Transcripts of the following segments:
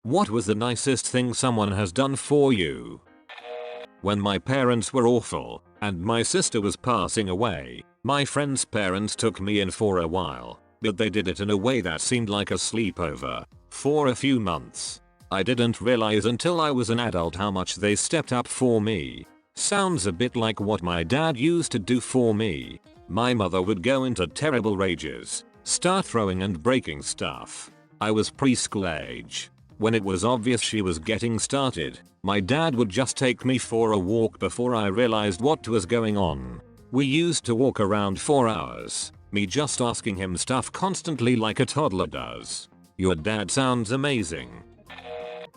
What was the nicest thing someone has done for you? When my parents were awful and my sister was passing away, my friend's parents took me in for a while, but they did it in a way that seemed like a sleepover for a few months. I didn't realize until I was an adult how much they stepped up for me. Sounds a bit like what my dad used to do for me. My mother would go into terrible rages, start throwing and breaking stuff. I was preschool age. When it was obvious she was getting started, my dad would just take me for a walk before I realized what was going on. We used to walk around for hours, me just asking him stuff constantly like a toddler does. Your dad sounds amazing.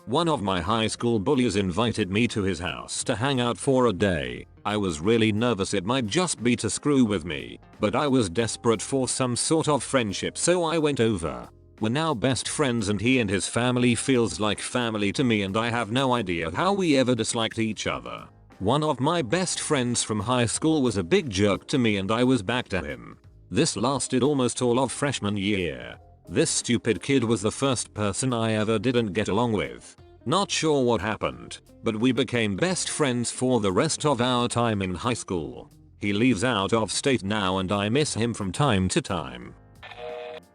One of my high school bullies invited me to his house to hang out for a day. I was really nervous it might just be to screw with me, but I was desperate for some sort of friendship, so I went over. We're now best friends and he and his family feels like family to me, and I have no idea how we ever disliked each other. One of my best friends from high school was a big jerk to me and I was back to him. This lasted almost all of freshman year. This stupid kid was the first person I ever didn't get along with. Not sure what happened, but we became best friends for the rest of our time in high school. He lives out of state now and I miss him from time to time.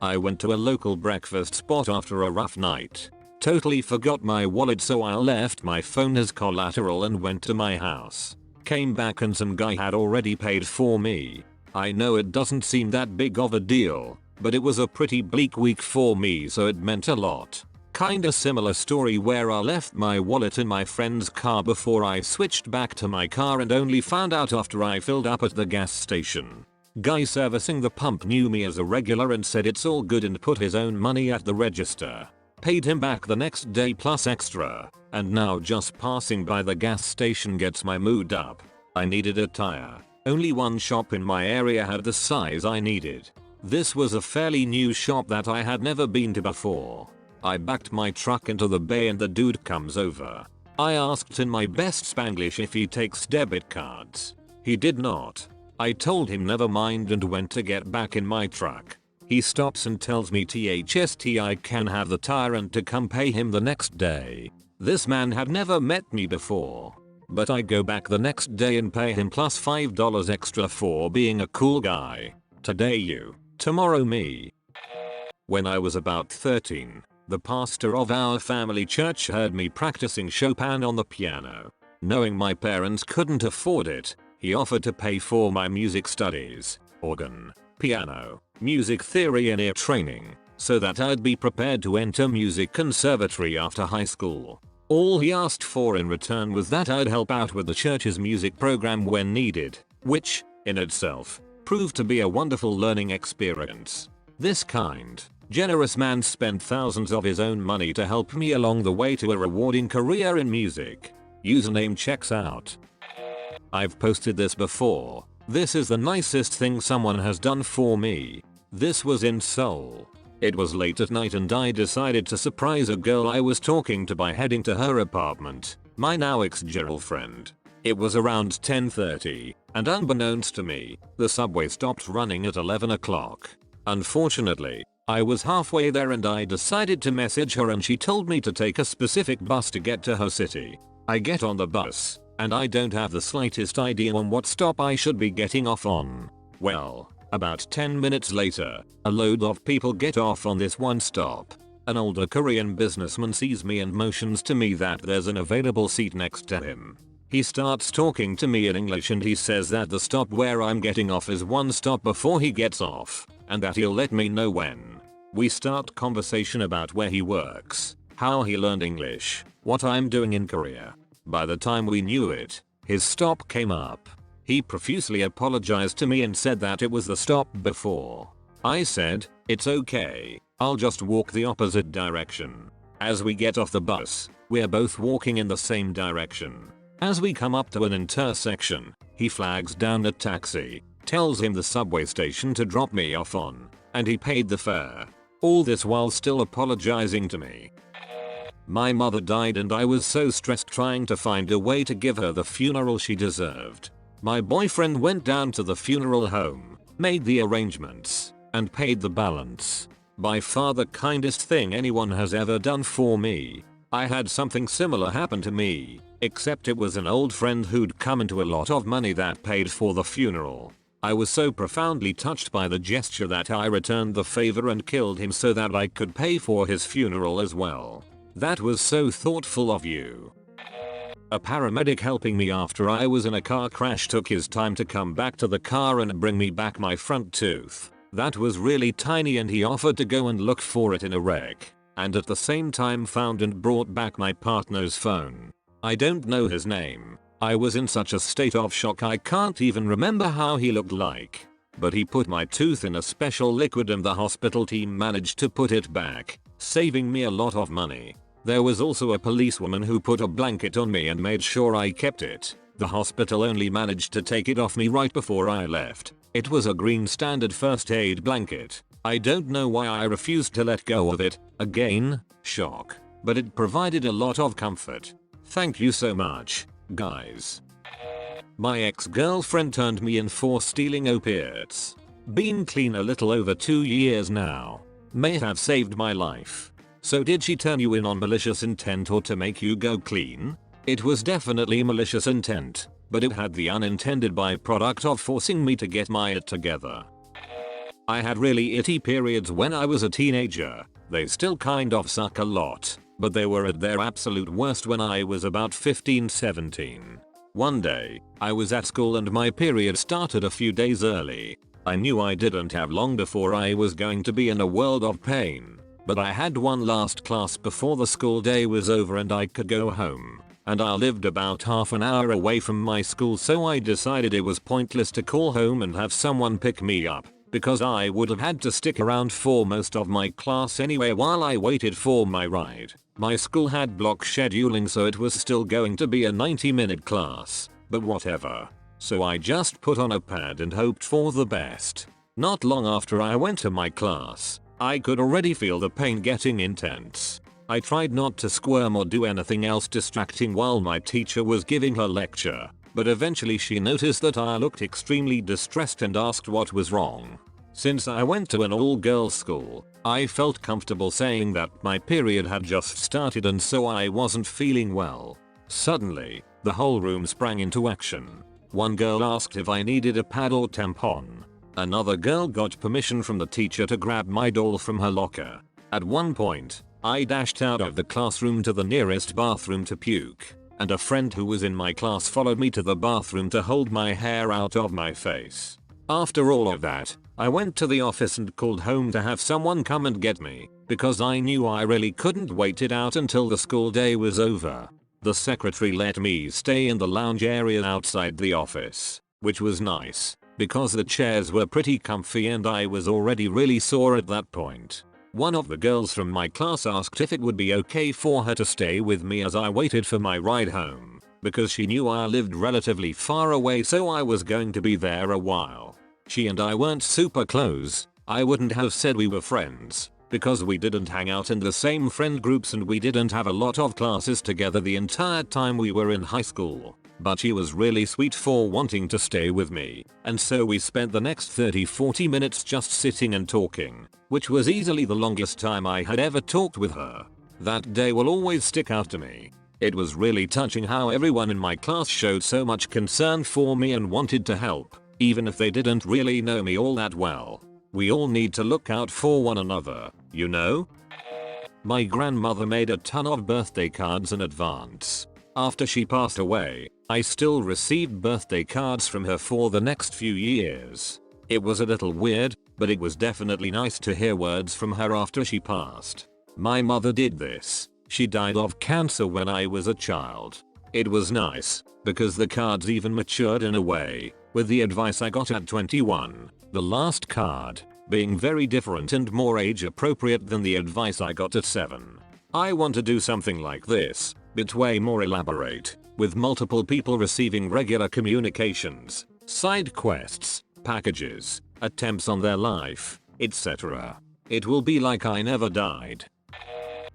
I went to a local breakfast spot after a rough night. Totally forgot my wallet, so I left my phone as collateral and went to my house. Came back and some guy had already paid for me. I know it doesn't seem that big of a deal, but it was a pretty bleak week for me, so it meant a lot. Kinda similar story where I left my wallet in my friend's car before I switched back to my car and only found out after I filled up at the gas station. Guy servicing the pump knew me as a regular and said it's all good and put his own money at the register. Paid him back the next day plus extra, and now just passing by the gas station gets my mood up. I needed a tire. Only one shop in my area had the size I needed. This was a fairly new shop that I had never been to before. I backed my truck into the bay and the dude comes over. I asked in my best Spanglish if he takes debit cards. He did not. I told him never mind and went to get back in my truck. He stops and tells me THST I can have the tire and to come pay him the next day. This man had never met me before. But I go back the next day and pay him plus $5 extra for being a cool guy. Today you, tomorrow me. When I was about 13, the pastor of our family church heard me practicing Chopin on the piano. Knowing my parents couldn't afford it, he offered to pay for my music studies, organ, piano, music theory and ear training, so that I'd be prepared to enter music conservatory after high school. All he asked for in return was that I'd help out with the church's music program when needed, which, in itself, proved to be a wonderful learning experience. This kind, generous man spent thousands of his own money to help me along the way to a rewarding career in music. Username checks out. I've posted this before. This is the nicest thing someone has done for me. This was in Seoul. It was late at night and I decided to surprise a girl I was talking to by heading to her apartment, my now ex-girlfriend. It was around 10:30, and unbeknownst to me, the subway stopped running at 11 o'clock. Unfortunately, I was halfway there and I decided to message her and she told me to take a specific bus to get to her city. I get on the bus, and I don't have the slightest idea on what stop I should be getting off on. Well, about 10 minutes later, a load of people get off on this one stop. An older Korean businessman sees me and motions to me that there's an available seat next to him. He starts talking to me in English and he says that the stop where I'm getting off is one stop before he gets off, and that he'll let me know when. We start conversation about where he works, how he learned English, what I'm doing in Korea. By the time we knew it, his stop came up. He profusely apologized to me and said that it was the stop before. I said, it's okay, I'll just walk the opposite direction. As we get off the bus, we're both walking in the same direction. As we come up to an intersection, he flags down a taxi, tells him the subway station to drop me off on, and he paid the fare. All this while still apologizing to me. My mother died and I was so stressed trying to find a way to give her the funeral she deserved. My boyfriend went down to the funeral home, made the arrangements, and paid the balance. By far the kindest thing anyone has ever done for me. I had something similar happen to me, except it was an old friend who'd come into a lot of money that paid for the funeral. I was so profoundly touched by the gesture that I returned the favor and killed him so that I could pay for his funeral as well. That was so thoughtful of you. A paramedic helping me after I was in a car crash took his time to come back to the car and bring me back my front tooth. That was really tiny and he offered to go and look for it in a wreck, and at the same time found and brought back my partner's phone. I don't know his name. I was in such a state of shock I can't even remember how he looked like. But he put my tooth in a special liquid and the hospital team managed to put it back, saving me a lot of money. There was also a policewoman who put a blanket on me and made sure I kept it. The hospital only managed to take it off me right before I left. It was a green standard first aid blanket. I don't know why I refused to let go of it. Again, shock. But it provided a lot of comfort. Thank you so much, guys. My ex-girlfriend turned me in for stealing opiates. Been clean a little over 2 years now. May have saved my life. So did she turn you in on malicious intent or to make you go clean? It was definitely malicious intent, but it had the unintended byproduct of forcing me to get my it together. I had really itty periods when I was a teenager. They still kind of suck a lot, but they were at their absolute worst when I was about 15-17. One day, I was at school and my period started a few days early. I knew I didn't have long before I was going to be in a world of pain. But I had one last class before the school day was over and I could go home. And I lived about half an hour away from my school, so I decided it was pointless to call home and have someone pick me up, because I would have had to stick around for most of my class anyway while I waited for my ride. My school had block scheduling, so it was still going to be a 90-minute class, but whatever. So I just put on a pad and hoped for the best. Not long after I went to my class, I could already feel the pain getting intense. I tried not to squirm or do anything else distracting while my teacher was giving her lecture, but eventually she noticed that I looked extremely distressed and asked what was wrong. Since I went to an all-girls school, I felt comfortable saying that my period had just started and so I wasn't feeling well. Suddenly, the whole room sprang into action. One girl asked if I needed a pad or tampon. Another girl got permission from the teacher to grab my doll from her locker. At one point, I dashed out of the classroom to the nearest bathroom to puke, and a friend who was in my class followed me to the bathroom to hold my hair out of my face. After all of that, I went to the office and called home to have someone come and get me, because I knew I really couldn't wait it out until the school day was over. The secretary let me stay in the lounge area outside the office, which was nice, because the chairs were pretty comfy and I was already really sore at that point. One of the girls from my class asked if it would be okay for her to stay with me as I waited for my ride home, because she knew I lived relatively far away, so I was going to be there a while. She and I weren't super close. I wouldn't have said we were friends, because we didn't hang out in the same friend groups and we didn't have a lot of classes together the entire time we were in high school. But she was really sweet for wanting to stay with me, and so we spent the next 30-40 minutes just sitting and talking, which was easily the longest time I had ever talked with her. That day will always stick out to me. It was really touching how everyone in my class showed so much concern for me and wanted to help, even if they didn't really know me all that well. We all need to look out for one another, you know? My grandmother made a ton of birthday cards in advance. After she passed away, I still received birthday cards from her for the next few years. It was a little weird, but it was definitely nice to hear words from her after she passed. My mother did this. She died of cancer when I was a child. It was nice, because the cards even matured in a way, with the advice I got at 21, the last card being very different and more age appropriate than the advice I got at 7. I want to do something like this, but way more elaborate, with multiple people receiving regular communications, side quests, packages, attempts on their life, etc. It will be like I never died.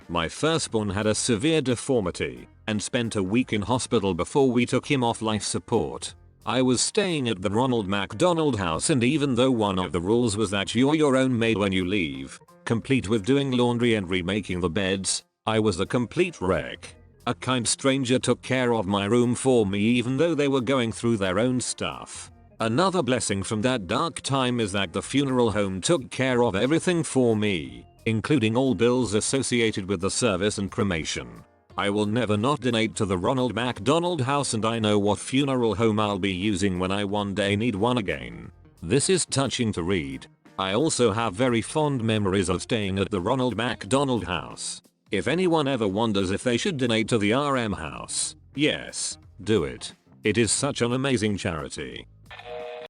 My firstborn had a severe deformity and spent a week in hospital before we took him off life support. I was staying at the Ronald McDonald House, and even though one of the rules was that you're your own maid when you leave, complete with doing laundry and remaking the beds, I was a complete wreck. A kind stranger took care of my room for me even though they were going through their own stuff. Another blessing from that dark time is that the funeral home took care of everything for me, including all bills associated with the service and cremation. I will never not donate to the Ronald McDonald House, and I know what funeral home I'll be using when I one day need one again. This is touching to read. I also have very fond memories of staying at the Ronald McDonald House. If anyone ever wonders if they should donate to the RM House, yes, do it. It is such an amazing charity.